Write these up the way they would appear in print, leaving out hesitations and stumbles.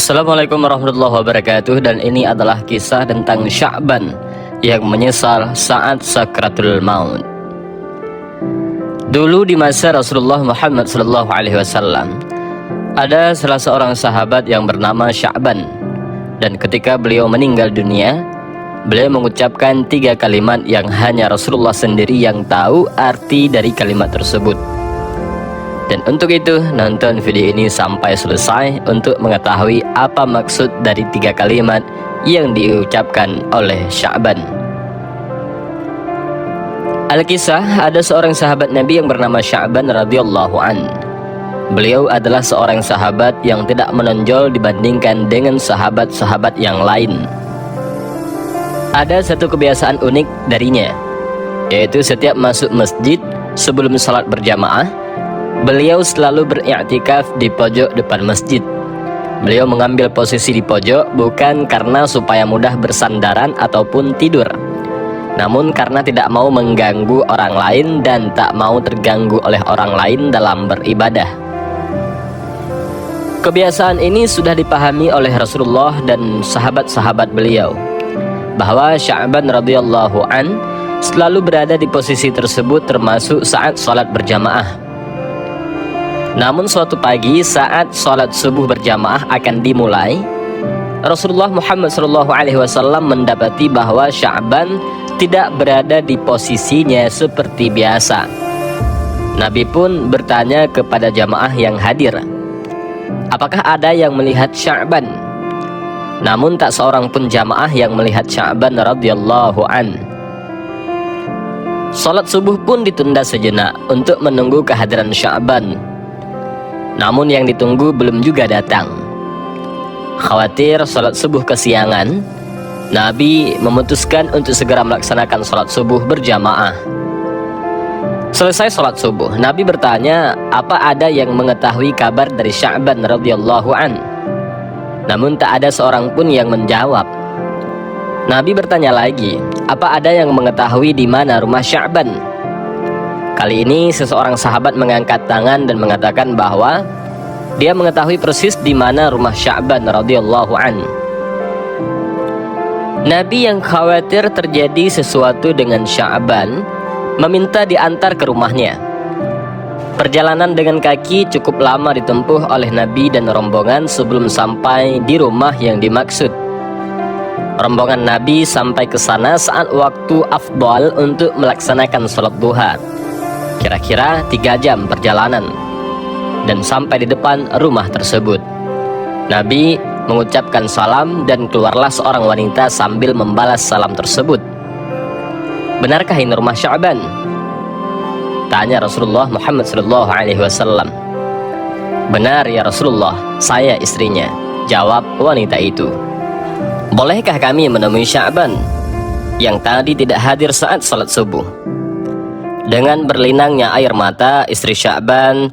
Assalamualaikum warahmatullahi wabarakatuh. Dan ini adalah kisah tentang Sya'ban yang menyesal saat sakratul maut. Dulu di masa Rasulullah Muhammad SAW, ada salah seorang sahabat yang bernama Sya'ban. Dan ketika beliau meninggal dunia, beliau mengucapkan 3 kalimat yang hanya Rasulullah sendiri yang tahu arti dari kalimat tersebut. Dan untuk itu, nonton video ini sampai selesai untuk mengetahui apa maksud dari 3 kalimat yang diucapkan oleh Sya'ban. Al-Kisah, ada seorang sahabat Nabi yang bernama Sya'ban radhiyallahu an. Beliau adalah seorang sahabat yang tidak menonjol dibandingkan dengan sahabat-sahabat yang lain. Ada satu kebiasaan unik darinya, yaitu setiap masuk masjid sebelum salat berjamaah, beliau selalu beriktikaf di pojok depan masjid. Beliau mengambil posisi di pojok bukan karena supaya mudah bersandaran ataupun tidur, namun karena tidak mau mengganggu orang lain dan tak mau terganggu oleh orang lain dalam beribadah. Kebiasaan ini sudah dipahami oleh Rasulullah dan sahabat-sahabat beliau, bahwa Sya'ban radhiyallahu an selalu berada di posisi tersebut termasuk saat salat berjamaah. Namun suatu pagi saat sholat subuh berjamaah akan dimulai, Rasulullah Muhammad SAW mendapati bahwa Sya'ban tidak berada di posisinya seperti biasa. Nabi pun bertanya kepada jamaah yang hadir, apakah ada yang melihat Sya'ban? Namun tak seorang pun jamaah yang melihat Sya'ban radhiyallahu an. Sholat subuh pun ditunda sejenak untuk menunggu kehadiran Sya'ban. Namun yang ditunggu belum juga datang. Khawatir sholat subuh kesiangan, Nabi memutuskan untuk segera melaksanakan sholat subuh berjamaah. Selesai sholat subuh, Nabi bertanya, apa ada yang mengetahui kabar dari Sya'ban radhiyallahu an? Namun tak ada seorang pun yang menjawab. Nabi bertanya lagi, apa ada yang mengetahui di mana rumah Sya'ban? Kali ini seseorang sahabat mengangkat tangan dan mengatakan bahwa dia mengetahui persis di mana rumah Sya'ban radhiyallahu an. Nabi yang khawatir terjadi sesuatu dengan Sya'ban meminta diantar ke rumahnya. Perjalanan dengan kaki cukup lama ditempuh oleh Nabi dan rombongan sebelum sampai di rumah yang dimaksud. Rombongan Nabi sampai ke sana saat waktu afdal untuk melaksanakan sholat duha, kira-kira 3 jam perjalanan, dan sampai di depan rumah tersebut. Nabi mengucapkan salam dan keluarlah seorang wanita sambil membalas salam tersebut. Benarkah ini rumah Sya'ban? Tanya Rasulullah Muhammad SAW. Benar ya Rasulullah, saya istrinya, jawab wanita itu. Bolehkah kami menemui Sya'ban yang tadi tidak hadir saat salat subuh? Dengan berlinangnya air mata, istri Sya'ban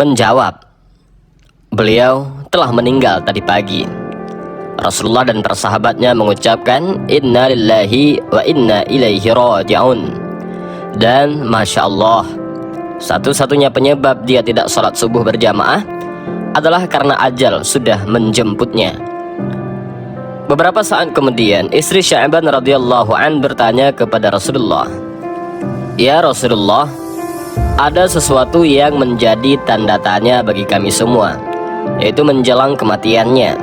menjawab, beliau telah meninggal tadi pagi. Rasulullah dan para sahabatnya mengucapkan, inna lillahi wa inna ilaihi raji'un. Dan Masya Allah, satu-satunya penyebab dia tidak sholat subuh berjamaah adalah karena ajal sudah menjemputnya. Beberapa saat kemudian, istri Sya'ban radhiyallahu an bertanya kepada Rasulullah, ya Rasulullah, ada sesuatu yang menjadi tanda tanya bagi kami semua, yaitu menjelang kematiannya.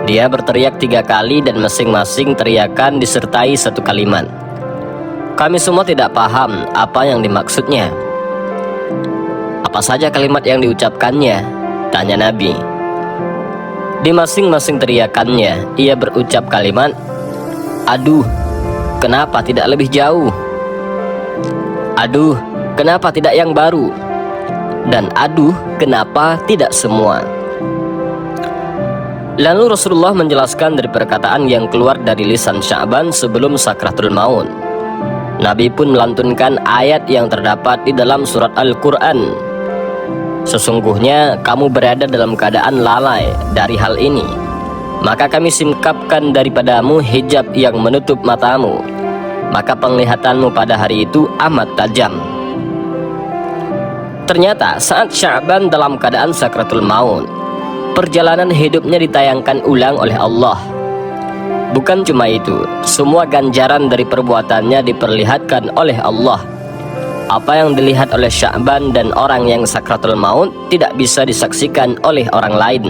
Dia berteriak 3 kali dan masing-masing teriakan disertai 1 kalimat. Kami semua tidak paham apa yang dimaksudnya. Apa saja kalimat yang diucapkannya? Tanya Nabi. Di masing-masing teriakannya, ia berucap kalimat, aduh, kenapa tidak lebih jauh? Aduh, kenapa tidak yang baru? Dan aduh, kenapa tidak semua? Lalu Rasulullah menjelaskan dari perkataan yang keluar dari lisan Sya'ban sebelum sakratul maut. Nabi pun melantunkan ayat yang terdapat di dalam surat Al-Quran. Sesungguhnya kamu berada dalam keadaan lalai dari hal ini, maka kami singkapkan daripadamu hijab yang menutup matamu, maka penglihatanmu pada hari itu amat tajam. Ternyata saat Sya'ban dalam keadaan sakratul maut, perjalanan hidupnya ditayangkan ulang oleh Allah. Bukan cuma itu, semua ganjaran dari perbuatannya diperlihatkan oleh Allah. Apa yang dilihat oleh Sya'ban dan orang yang sakratul maut tidak bisa disaksikan oleh orang lain.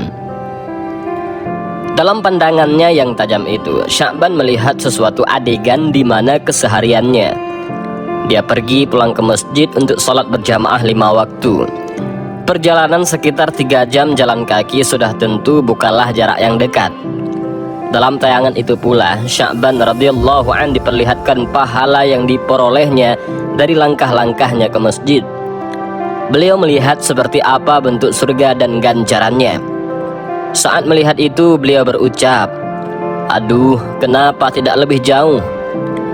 Dalam pandangannya yang tajam itu, Sya'ban melihat sesuatu adegan di mana kesehariannya. Dia pergi pulang ke masjid untuk sholat berjamaah 5 waktu. Perjalanan sekitar 3 jam jalan kaki sudah tentu bukanlah jarak yang dekat. Dalam tayangan itu pula, Sya'ban radhiyallahu an diperlihatkan pahala yang diperolehnya dari langkah-langkahnya ke masjid. Beliau melihat seperti apa bentuk surga dan ganjarannya. Saat melihat itu, beliau berucap, "Aduh, kenapa tidak lebih jauh?"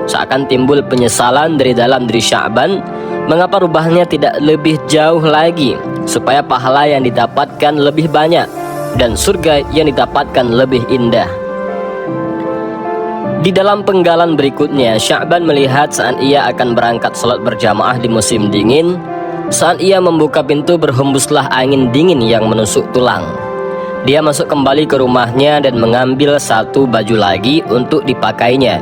Seakan timbul penyesalan dari dalam diri Sya'ban, mengapa rubahnya tidak lebih jauh lagi, supaya pahala yang didapatkan lebih banyak dan surga yang didapatkan lebih indah. Di dalam penggalan berikutnya, Sya'ban melihat saat ia akan berangkat sholat berjamaah di musim dingin. Saat ia membuka pintu, berhembuslah angin dingin yang menusuk tulang. Dia masuk kembali ke rumahnya dan mengambil satu baju lagi untuk dipakainya.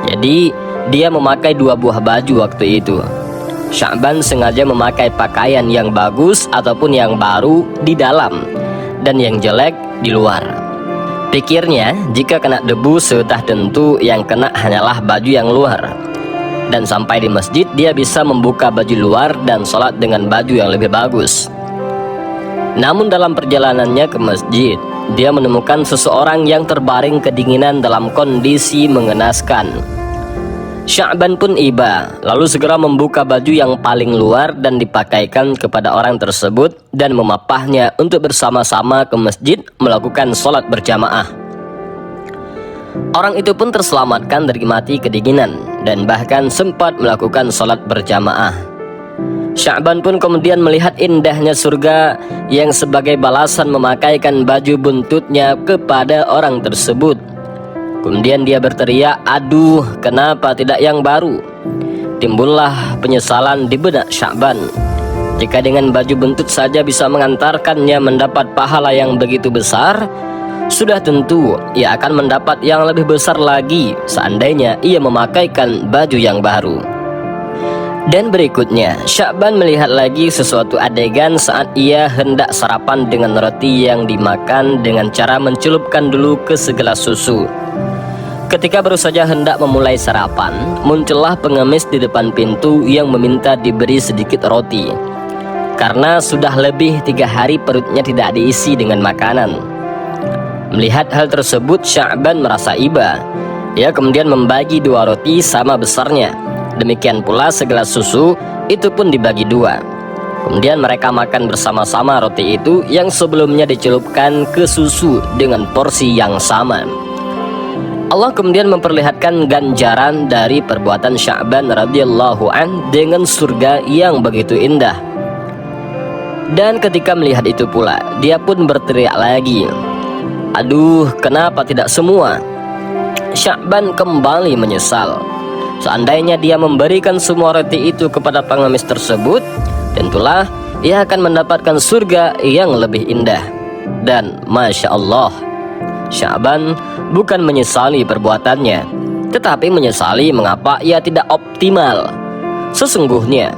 Jadi, dia memakai 2 buah baju waktu itu. Sya'ban sengaja memakai pakaian yang bagus ataupun yang baru di dalam, dan yang jelek di luar. Pikirnya, jika kena debu sudah tentu yang kena hanyalah baju yang luar. Dan sampai di masjid, dia bisa membuka baju luar dan sholat dengan baju yang lebih bagus. Namun dalam perjalanannya ke masjid, dia menemukan seseorang yang terbaring kedinginan dalam kondisi mengenaskan. Sya'ban pun iba, lalu segera membuka baju yang paling luar dan dipakaikan kepada orang tersebut dan memapahnya untuk bersama-sama ke masjid melakukan sholat berjamaah. Orang itu pun terselamatkan dari mati kedinginan dan bahkan sempat melakukan sholat berjamaah. Sya'ban pun kemudian melihat indahnya surga yang sebagai balasan memakaikan baju buntutnya kepada orang tersebut. Kemudian dia berteriak, "Aduh, kenapa tidak yang baru?" Timbullah penyesalan di benak Sya'ban. Jika dengan baju buntut saja bisa mengantarkannya mendapat pahala yang begitu besar, sudah tentu ia akan mendapat yang lebih besar lagi seandainya ia memakaikan baju yang baru. Dan berikutnya, Sya'ban melihat lagi sesuatu adegan saat ia hendak sarapan dengan roti yang dimakan dengan cara mencelupkan dulu ke segelas susu. Ketika baru saja hendak memulai sarapan, muncullah pengemis di depan pintu yang meminta diberi sedikit roti. Karena sudah lebih 3 hari perutnya tidak diisi dengan makanan. Melihat hal tersebut, Sya'ban merasa iba. Ia kemudian membagi 2 roti sama besarnya. Demikian pula segelas susu itu pun dibagi 2. Kemudian mereka makan bersama-sama roti itu yang sebelumnya dicelupkan ke susu dengan porsi yang sama. Allah kemudian memperlihatkan ganjaran dari perbuatan Sya'ban radhiyallahu an dengan surga yang begitu indah. Dan ketika melihat itu pula, dia pun berteriak lagi, "Aduh, kenapa tidak semua?" Sya'ban kembali menyesal. Seandainya dia memberikan semua roti itu kepada pengemis tersebut, tentulah ia akan mendapatkan surga yang lebih indah. Dan Masya Allah, Sya'ban bukan menyesali perbuatannya, tetapi menyesali mengapa ia tidak optimal. Sesungguhnya,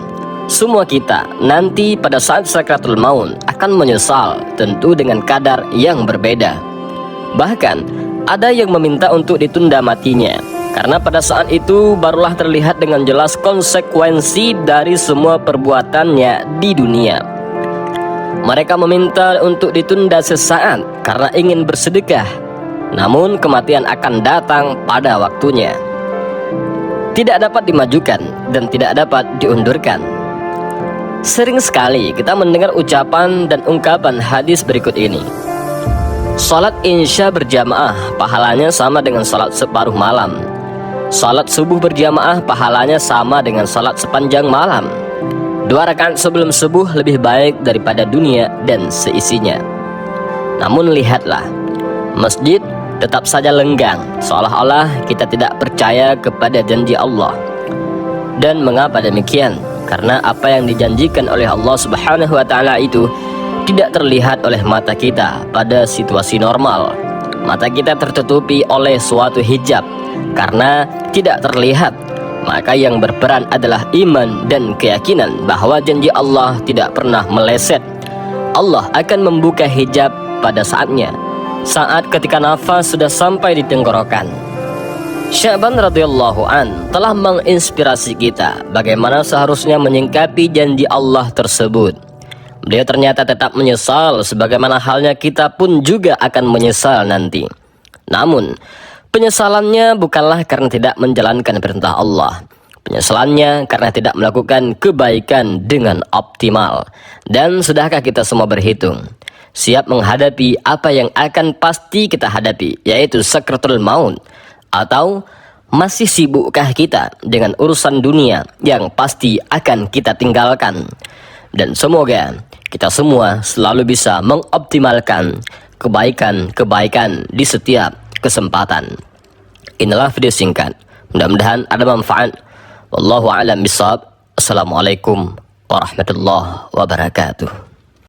semua kita nanti pada saat sakratul maut akan menyesal, tentu dengan kadar yang berbeda. Bahkan, ada yang meminta untuk ditunda matinya, karena pada saat itu barulah terlihat dengan jelas konsekuensi dari semua perbuatannya di dunia. Mereka meminta untuk ditunda sesaat karena ingin bersedekah, namun kematian akan datang pada waktunya. Tidak dapat dimajukan dan tidak dapat diundurkan. Sering sekali kita mendengar ucapan dan ungkapan hadis berikut ini. Salat Isya berjamaah pahalanya sama dengan salat separuh malam. Salat subuh berjamaah pahalanya sama dengan salat sepanjang malam. 2 rakaat sebelum subuh lebih baik daripada dunia dan seisinya. Namun lihatlah, masjid tetap saja lenggang, seolah-olah kita tidak percaya kepada janji Allah. Dan mengapa demikian? Karena apa yang dijanjikan oleh Allah Subhanahu wa ta'ala itu tidak terlihat oleh mata kita pada situasi normal. Mata kita tertutupi oleh suatu hijab karena tidak terlihat. Maka yang berperan adalah iman dan keyakinan bahwa janji Allah tidak pernah meleset. Allah akan membuka hijab pada saatnya, saat ketika nafas sudah sampai di tenggorokan. Sya'ban radhiyallahu an telah menginspirasi kita bagaimana seharusnya menyingkapi janji Allah tersebut. Beliau ternyata tetap menyesal sebagaimana halnya kita pun juga akan menyesal nanti. Namun, penyesalannya bukanlah karena tidak menjalankan perintah Allah. Penyesalannya karena tidak melakukan kebaikan dengan optimal. Dan sudahkah kita semua berhitung? Siap menghadapi apa yang akan pasti kita hadapi, yaitu sakratul maut? Atau masih sibukkah kita dengan urusan dunia yang pasti akan kita tinggalkan? Dan semoga kita semua selalu bisa mengoptimalkan kebaikan-kebaikan di setiap kesempatan. Inilah video singkat, mudah-mudahan ada manfaat. Wallahu a'lam bishawab. Assalamualaikum warahmatullahi wabarakatuh.